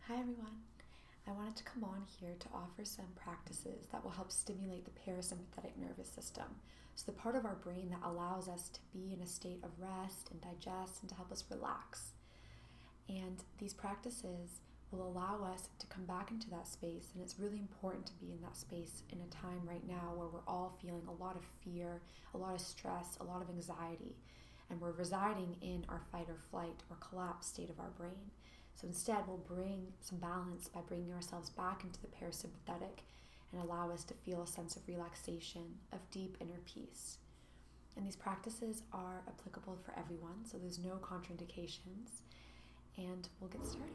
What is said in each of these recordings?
Hi everyone. I wanted to come on here to offer some practices that will help stimulate the parasympathetic nervous system. So the part of our brain that allows us to be in a state of rest and digest and to help us relax. And these practices will allow us to come back into that space, and it's really important to be in that space in a time right now where we're all feeling a lot of fear, a lot of stress, a lot of anxiety, and we're residing in our fight or flight or collapse state of our brain. So instead, we'll bring some balance by bringing ourselves back into the parasympathetic and allow us to feel a sense of relaxation, of deep inner peace. And these practices are applicable for everyone, so there's no contraindications. And we'll get started.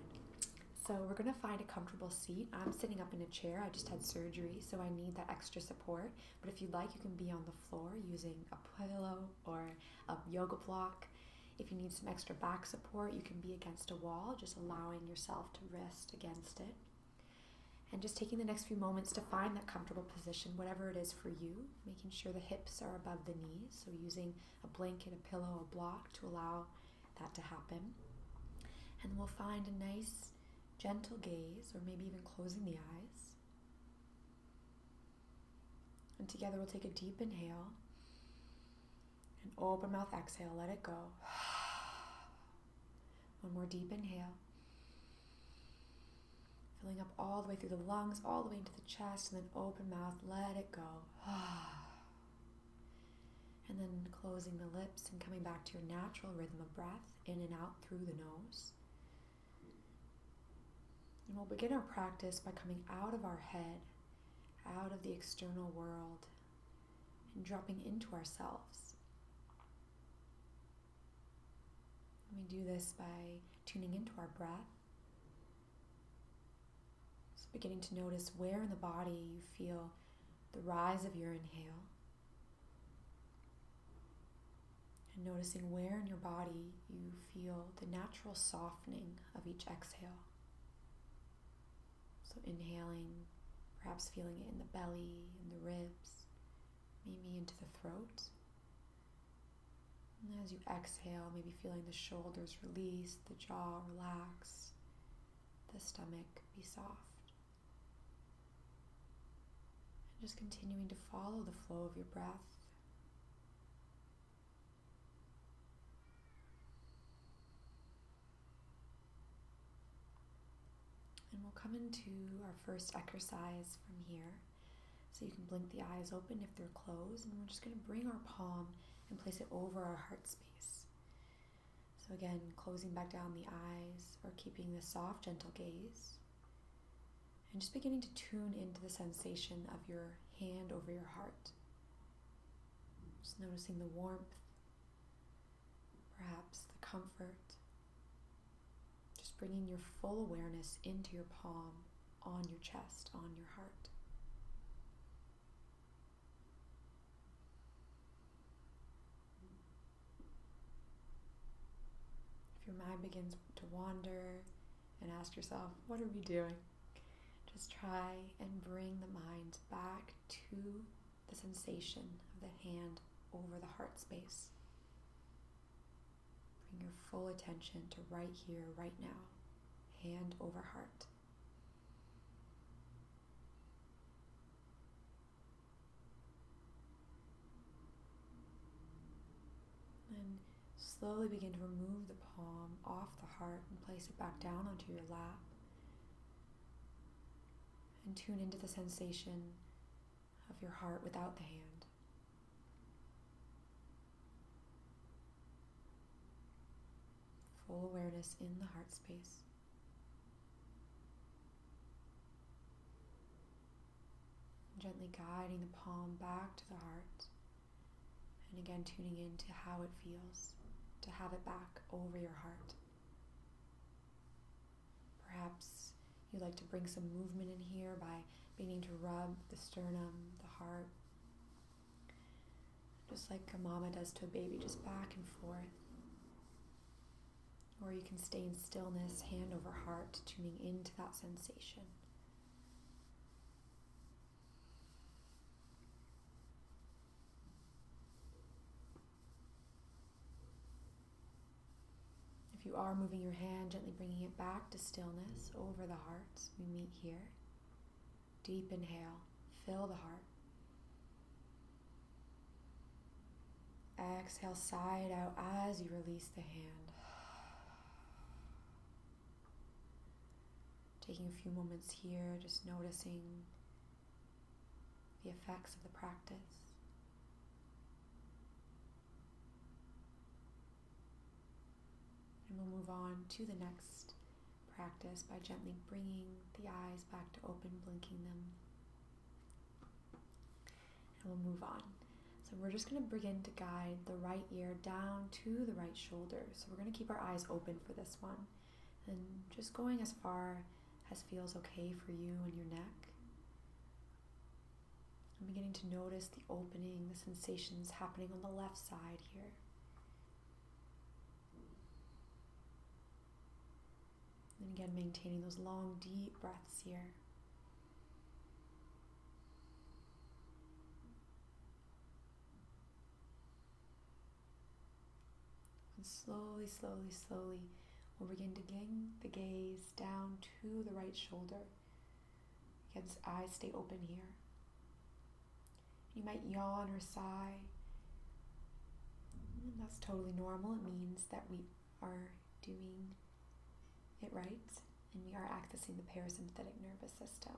So we're going to find a comfortable seat. I'm sitting up in a chair. I just had surgery, so I need that extra support. But if you'd like, you can be on the floor using a pillow or a yoga block. If you need some extra back support, you can be against a wall, just allowing yourself to rest against it. And just taking the next few moments to find that comfortable position, whatever it is for you, making sure the hips are above the knees, so using a blanket, a pillow, a block to allow that to happen. And we'll find a nice, gentle gaze, or maybe even closing the eyes. And together we'll take a deep inhale. An open mouth exhale, let it go. One more deep inhale. Filling up all the way through the lungs, all the way into the chest, and then open mouth, let it go. And then closing the lips and coming back to your natural rhythm of breath, in and out through the nose. And we'll begin our practice by coming out of our head, out of the external world, and dropping into ourselves. We do this by tuning into our breath. So beginning to notice where in the body you feel the rise of your inhale. And noticing where in your body you feel the natural softening of each exhale. So inhaling, perhaps feeling it in the belly, in the ribs, maybe into the throat. And as you exhale, maybe feeling the shoulders release, the jaw relax, the stomach be soft. And just continuing to follow the flow of your breath. And we'll come into our first exercise from here. So you can blink the eyes open if they're closed, and we're just going to bring our palm and place it over our heart space. So again, closing back down the eyes or keeping the soft, gentle gaze. And just beginning to tune into the sensation of your hand over your heart. Just noticing the warmth, perhaps the comfort. Just bringing your full awareness into your palm, on your chest, on your heart. If your mind begins to wander and ask yourself, what are we doing? Just try and bring the mind back to the sensation of the hand over the heart space. Bring your full attention to right here, right now, hand over heart. And slowly begin to remove the palm off the heart and place it back down onto your lap. And tune into the sensation of your heart without the hand. Full awareness in the heart space. Gently guiding the palm back to the heart. And again, tuning into how it feels to have it back over your heart. Perhaps you'd like to bring some movement in here by beginning to rub the sternum, the heart. Just like a mama does to a baby, just back and forth. Or you can stay in stillness, hand over heart, tuning into that sensation. If you you are moving your hand, gently bringing it back to stillness over the heart. We meet here. Deep inhale, fill the heart. Exhale, side out as you release the hand. Taking a few moments here, just noticing the effects of the practice. And we'll move on to the next practice by gently bringing the eyes back to open, blinking them. And we'll move on. So we're just going to begin to guide the right ear down to the right shoulder. So we're going to keep our eyes open for this one. And just going as far as feels okay for you and your neck. I'm beginning to notice the opening, the sensations happening on the left side here. And again, maintaining those long, deep breaths here. And slowly, slowly, slowly, we'll begin to bring the gaze down to the right shoulder. Again, eyes stay open here. You might yawn or sigh. And that's totally normal. It means that we are doing it right, and we are accessing the parasympathetic nervous system.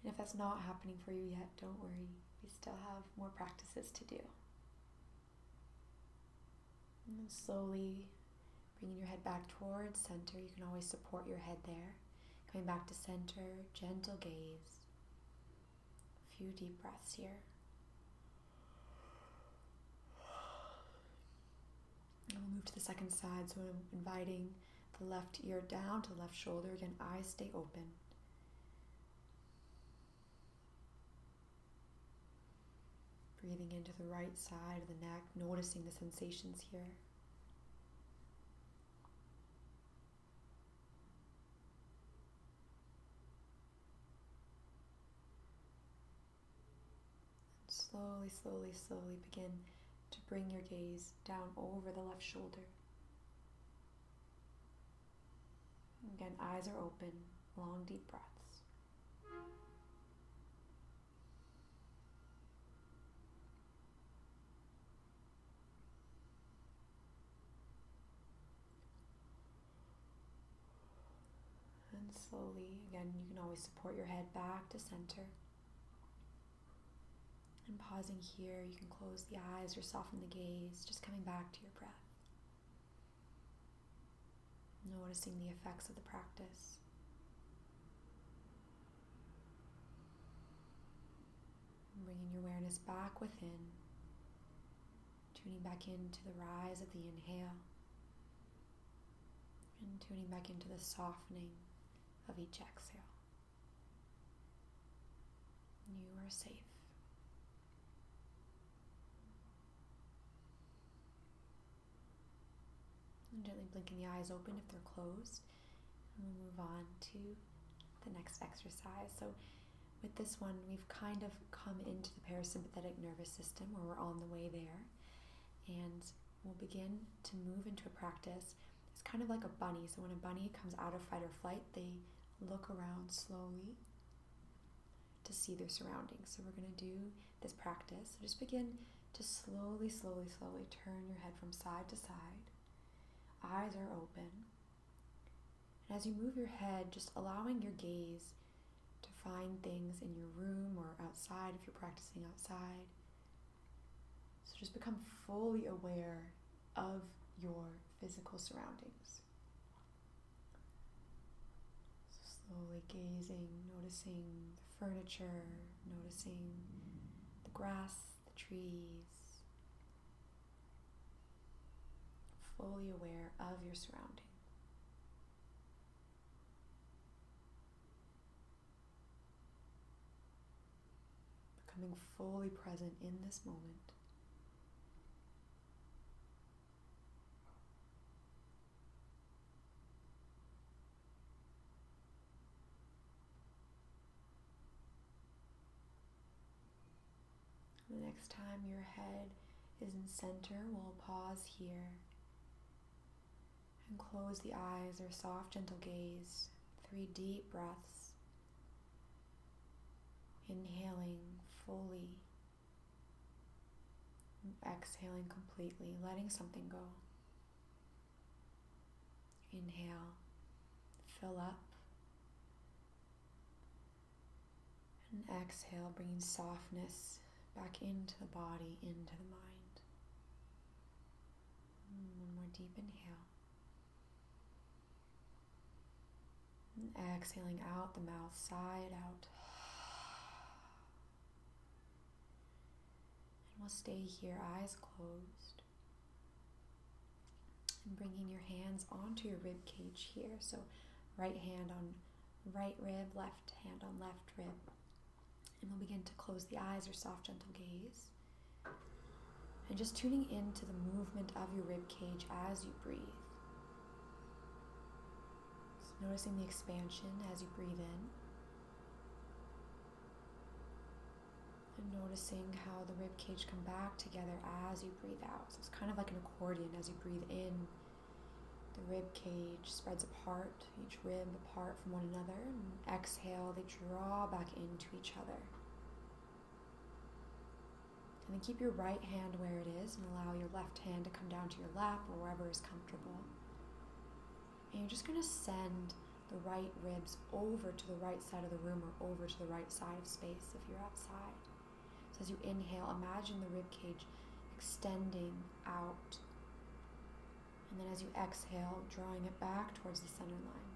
And if that's not happening for you yet, don't worry. We still have more practices to do. And then slowly bringing your head back towards center. You can always support your head there. Coming back to center, gentle gaze. A few deep breaths here. And we'll move to the second side, so I'm inviting the left ear down to the left shoulder. Again, eyes stay open. Breathing into the right side of the neck, noticing the sensations here. And slowly, slowly, slowly begin to bring your gaze down over the left shoulder. Again, eyes are open, long, deep breaths. And slowly, again, you can always support your head back to center. And pausing here, you can close the eyes or soften the gaze, just coming back to your breath. Noticing the effects of the practice. Bringing your awareness back within, tuning back into the rise of the inhale, and tuning back into the softening of each exhale. You are safe. And gently blinking the eyes open if they're closed. And we'll move on to the next exercise. So with this one, we've kind of come into the parasympathetic nervous system, where we're on the way there. And we'll begin to move into a practice. It's kind of like a bunny. So when a bunny comes out of fight or flight, they look around slowly to see their surroundings. So we're going to do this practice. So just begin to slowly, slowly, slowly turn your head from side to side. Eyes are open. And as you move your head, just allowing your gaze to find things in your room or outside if you're practicing outside. So just become fully aware of your physical surroundings. So slowly gazing, noticing the furniture, noticing the grass, the trees. Fully aware of your surroundings. Becoming fully present in this moment. The next time your head is in center, we'll pause here. And And close the eyes or soft, gentle gaze. 3 deep breaths. Inhaling fully. And exhaling completely, letting something go. Inhale, fill up. And exhale, bringing softness back into the body, into the mind. One more deep inhale. And exhaling out the mouth, side out. And we'll stay here, eyes closed. And bringing your hands onto your rib cage here. So right hand on right rib, left hand on left rib. And we'll begin to close the eyes or soft, gentle gaze. And just tuning into the movement of your rib cage as you breathe. So noticing the expansion as you breathe in. And noticing how the rib cage come back together as you breathe out. So it's kind of like an accordion. As you breathe in, the rib cage spreads apart, each rib apart from one another. And exhale, they draw back into each other. And then keep your right hand where it is and allow your left hand to come down to your lap or wherever is comfortable. And you're just going to send the right ribs over to the right side of the room or over to the right side of space if you're outside. So as you inhale, imagine the rib cage extending out. And then as you exhale, drawing it back towards the center line.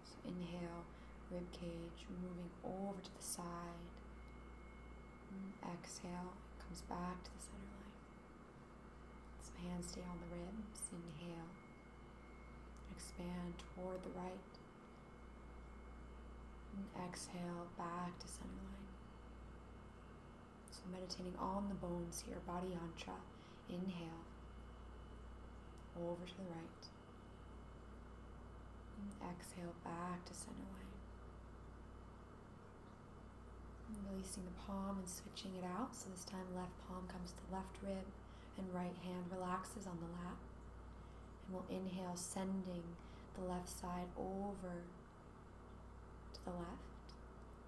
So inhale, rib cage moving over to the side. And exhale, comes back to the center line. Some hands stay on the ribs. Inhale. Expand toward the right. And exhale, back to center line. So meditating on the bones here, body yantra. Inhale. Over to the right. And exhale back to center line. And releasing the palm and switching it out. So this time left palm comes to left rib and right hand relaxes on the lap. And we'll inhale, sending the left side over to the left.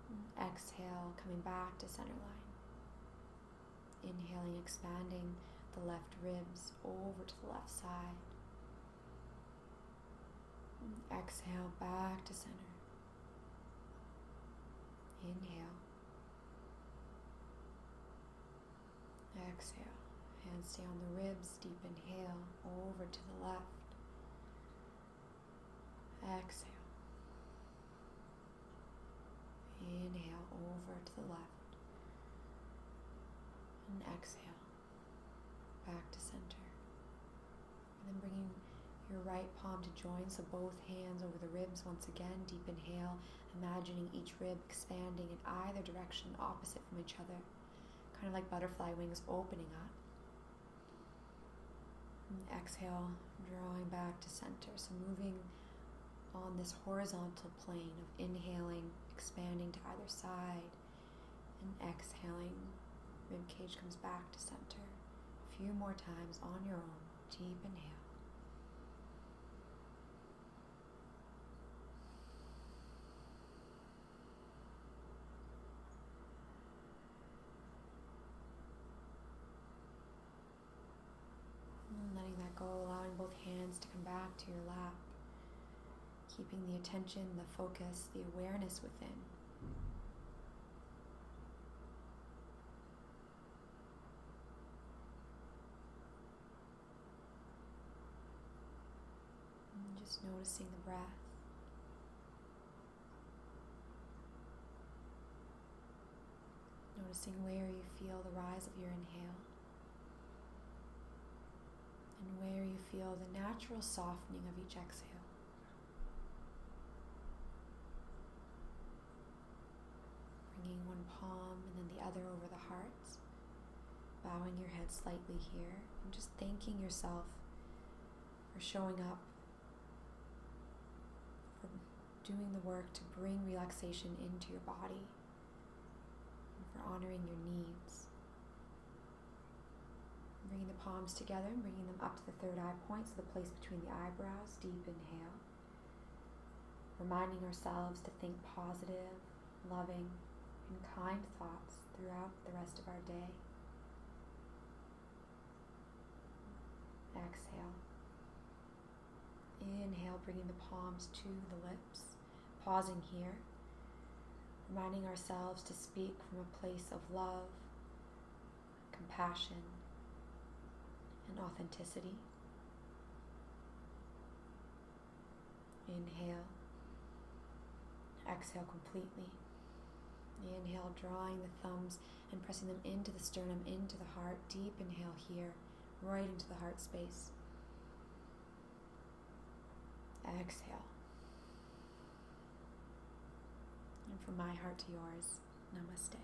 And exhale, coming back to center line. Inhaling, expanding the left ribs over to the left side. And exhale back to center. Inhale. Exhale. Hands stay on the ribs. Deep inhale over to the left. Exhale. Inhale over to the left. And exhale. Back to center. And then bringing your right palm to join, so both hands over the ribs once again. Deep inhale, imagining each rib expanding in either direction, opposite from each other. Kind of like butterfly wings opening up. And exhale, drawing back to center. So moving on this horizontal plane of inhaling, expanding to either side, and exhaling, rib cage comes back to center. A few more times on your own. Deep inhale. And letting that go, allowing both hands to come back to your lap. Keeping the attention, the focus, the awareness within. And just noticing the breath. Noticing where you feel the rise of your inhale. And where you feel the natural softening of each exhale. Bringing one palm and then the other over the heart. Bowing your head slightly here. And just thanking yourself for showing up. For doing the work to bring relaxation into your body. And for honoring your needs. bringing the palms together and bringing them up to the third eye point, so the place between the eyebrows. Deep inhale. Reminding ourselves to think positive, loving, and kind thoughts throughout the rest of our day. Exhale. Inhale, bringing the palms to the lips. Pausing here. Reminding ourselves to speak from a place of love, compassion, and authenticity. Inhale. Exhale completely. Inhale, drawing the thumbs and pressing them into the sternum, into the heart. Deep inhale here, right into the heart space. Exhale. And from my heart to yours, namaste.